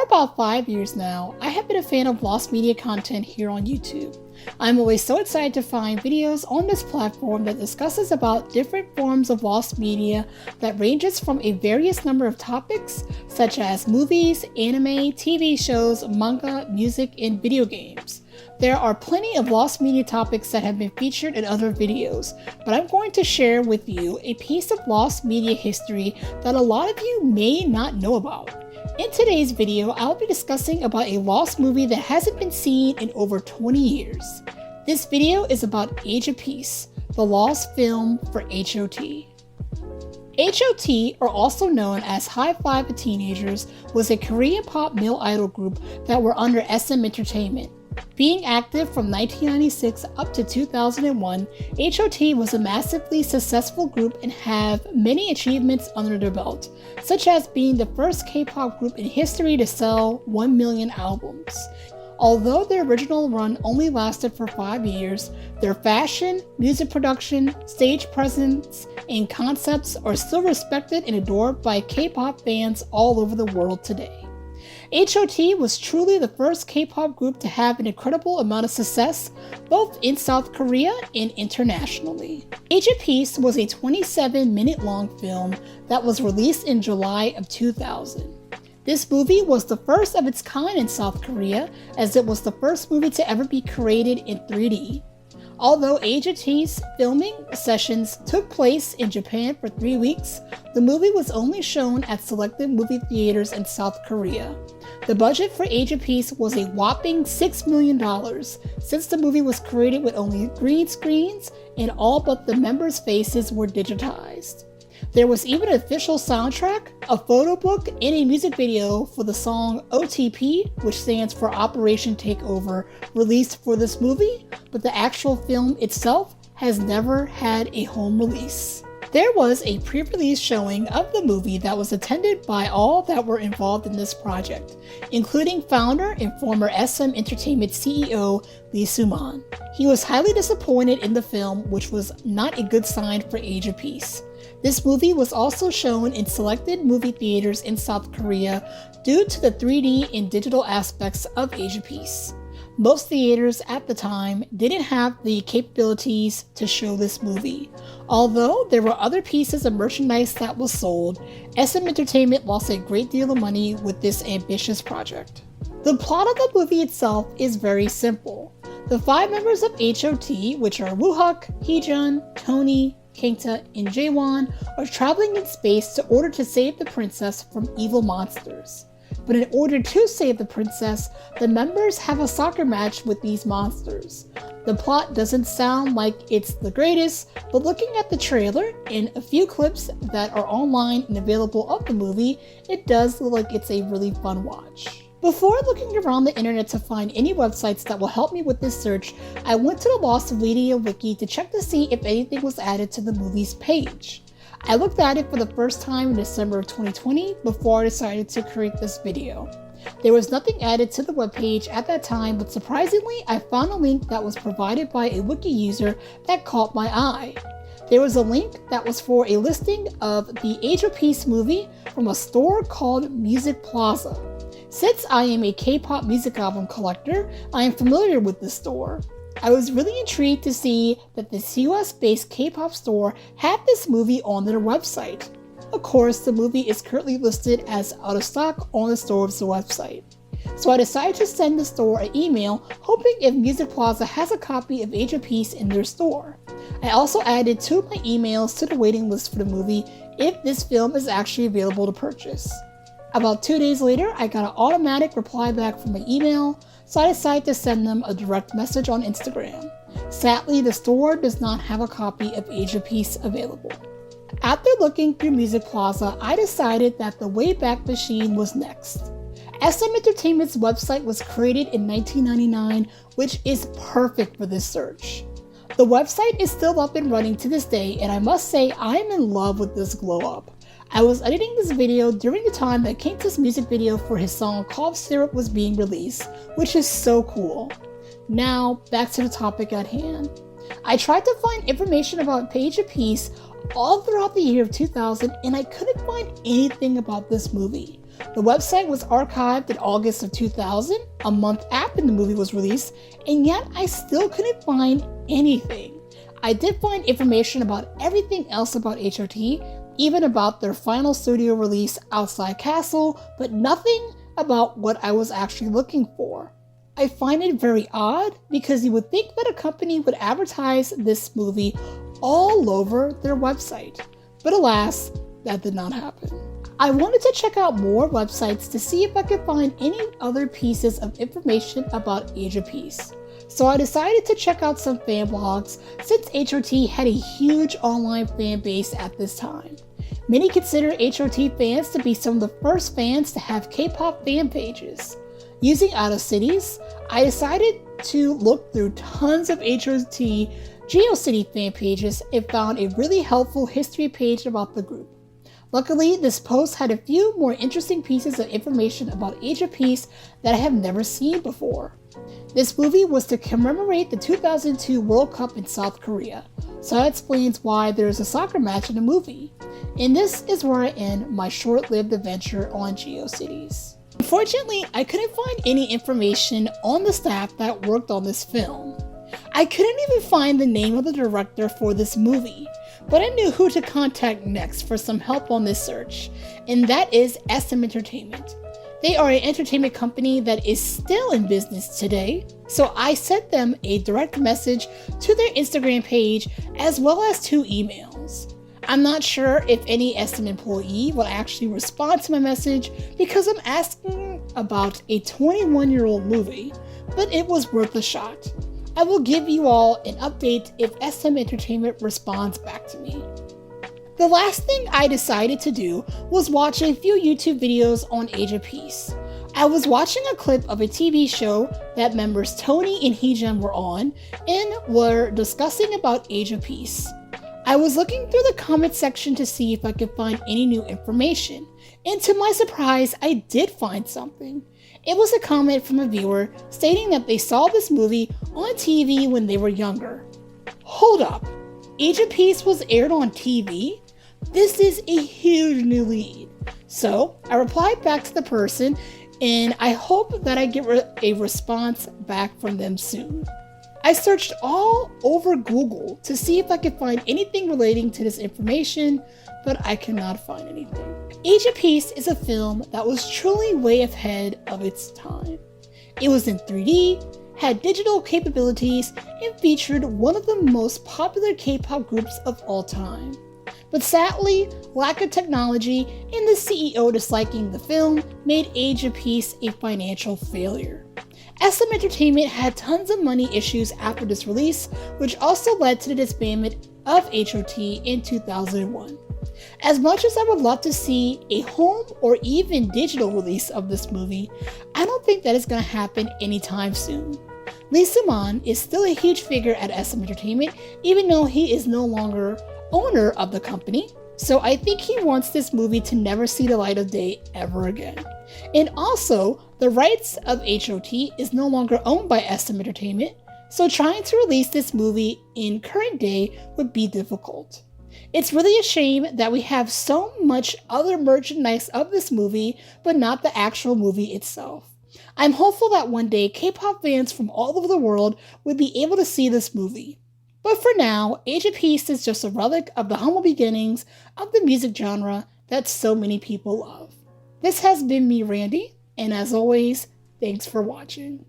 about 5 years now, I have been a fan of lost media content here on YouTube. I'm always so excited to find videos on this platform that discusses about different forms of lost media that ranges from a various number of topics such as movies, anime, TV shows, manga, music, and video games. There are plenty of lost media topics that have been featured in other videos, but I'm going to share with you a piece of lost media history that a lot of you may not know about. In today's video, I'll be discussing about a lost movie that hasn't been seen in over 20 years. This video is about H.O.T, the lost film for H.O.T. H.O.T, or also known as High Five of Teenagers, was a Korean pop male idol group that were under SM Entertainment. Being active from 1996 up to 2001, H.O.T was a massively successful group and have many achievements under their belt, such as being the first K-pop group in history to sell 1 million albums. Although their original run only lasted for 5 years, their fashion, music production, stage presence, and concepts are still respected and adored by K-pop fans all over the world today. H.O.T was truly the first K-pop group to have an incredible amount of success, both in South Korea and internationally. H.O.T was a 27-minute long film that was released in July of 2000. This movie was the first of its kind in South Korea, as it was the first movie to ever be created in 3D. Although H.O.T's filming sessions took place in Japan for 3 weeks, the movie was only shown at selected movie theaters in South Korea. The budget for H.O.T was a whopping $6 million, since the movie was created with only green screens and all but the members' faces were digitized. There was even an official soundtrack, a photo book, and a music video for the song OTP, which stands for Operation Takeover, released for this movie, but the actual film itself has never had a home release. There was a pre-release showing of the movie that was attended by all that were involved in this project, including founder and former SM Entertainment CEO Lee Soo-man. He was highly disappointed in the film, which was not a good sign for Age of Peace. This movie was also shown in selected movie theaters in South Korea due to the 3D and digital aspects of Age of Peace. Most theaters at the time didn't have the capabilities to show this movie. Although there were other pieces of merchandise that was sold, SM Entertainment lost a great deal of money with this ambitious project. The plot of the movie itself is very simple. The 5 members of H.O.T, which are Woohak, Heejun, Tony, Kangta, and Jaewon, are traveling in space in order to save the princess from evil monsters. But in order to save the princess, the members have a soccer match with these monsters. The plot doesn't sound like it's the greatest, but looking at the trailer and a few clips that are online and available of the movie, it does look like it's a really fun watch. Before looking around the internet to find any websites that will help me with this search, I went to the Lost Media wiki to check to see if anything was added to the movie's page. I looked at it for the first time in December of 2020 before I decided to create this video. There was nothing added to the webpage at that time, but surprisingly, I found a link that was provided by a wiki user that caught my eye. There was a link that was for a listing of the Age of Peace movie from a store called Music Plaza. Since I am a K-pop music album collector, I am familiar with this store. I was really intrigued to see that this US-based K-pop store had this movie on their website. Of course, the movie is currently listed as out of stock on the store's website. So I decided to send the store an email hoping if Music Plaza has a copy of Age of Peace in their store. I also added 2 of my emails to the waiting list for the movie if this film is actually available to purchase. About 2 days later, I got an automatic reply back from my email, so I decided to send them a direct message on Instagram. Sadly, the store does not have a copy of Age of Peace available. After looking through Music Plaza, I decided that the Wayback Machine was next. SM Entertainment's website was created in 1999, which is perfect for this search. The website is still up and running to this day, and I must say I am in love with this glow up. I was editing this video during the time that Kangta's music video for his song Cough Syrup was being released, which is so cool. Now, back to the topic at hand. I tried to find information about Age of Peace all throughout the year of 2000 and I couldn't find anything about this movie. The website was archived in August of 2000, a month after the movie was released, and yet I still couldn't find anything. I did find information about everything else about H.O.T, even about their final studio release, Outside Castle, but nothing about what I was actually looking for. I find it very odd because you would think that a company would advertise this movie all over their website, but alas, that did not happen. I wanted to check out more websites to see if I could find any other pieces of information about Age of Peace. So I decided to check out some fan blogs since H.O.T had a huge online fan base at this time. Many consider H.O.T fans to be some of the first fans to have K-pop fan pages. Using OutOfCities, I decided to look through tons of H.O.T GeoCity fan pages and found a really helpful history page about the group. Luckily, this post had a few more interesting pieces of information about Age of Peace that I have never seen before. This movie was to commemorate the 2002 World Cup in South Korea, so that explains why there is a soccer match in the movie. And this is where I end my short-lived adventure on GeoCities. Unfortunately, I couldn't find any information on the staff that worked on this film. I couldn't even find the name of the director for this movie, but I knew who to contact next for some help on this search, and that is SM Entertainment. They are an entertainment company that is still in business today, so I sent them a direct message to their Instagram page as well as 2 emails. I'm not sure if any SM employee will actually respond to my message because I'm asking about a 21-year-old movie, but it was worth a shot. I will give you all an update if SM Entertainment responds back to me. The last thing I decided to do was watch a few YouTube videos on Age of Peace. I was watching a clip of a TV show that members Tony and Heejun were on and were discussing about Age of Peace. I was looking through the comment section to see if I could find any new information, and to my surprise, I did find something. It was a comment from a viewer stating that they saw this movie on TV when they were younger. Hold up, Age of Peace was aired on TV? This is a huge new lead. So I replied back to the person, and I hope that I get a response back from them soon. I searched all over Google to see if I could find anything relating to this information, but I cannot find anything. Age of Peace is a film that was truly way ahead of its time. It was in 3D, had digital capabilities, and featured one of the most popular K-pop groups of all time. But sadly, lack of technology and the CEO disliking the film made Age of Peace a financial failure. SM Entertainment had tons of money issues after this release, which also led to the disbandment of H.O.T in 2001. As much as I would love to see a home or even digital release of this movie, I don't think that is going to happen anytime soon. Lee Simon is still a huge figure at SM Entertainment, even though he is no longer owner of the company, so I think he wants this movie to never see the light of day ever again. And also, the rights of H.O.T is no longer owned by SM Entertainment, so trying to release this movie in current day would be difficult. It's really a shame that we have so much other merchandise of this movie, but not the actual movie itself. I'm hopeful that one day K-pop fans from all over the world would be able to see this movie. But for now, Age of Peace is just a relic of the humble beginnings of the music genre that so many people love. This has been me, Randy, and as always, thanks for watching.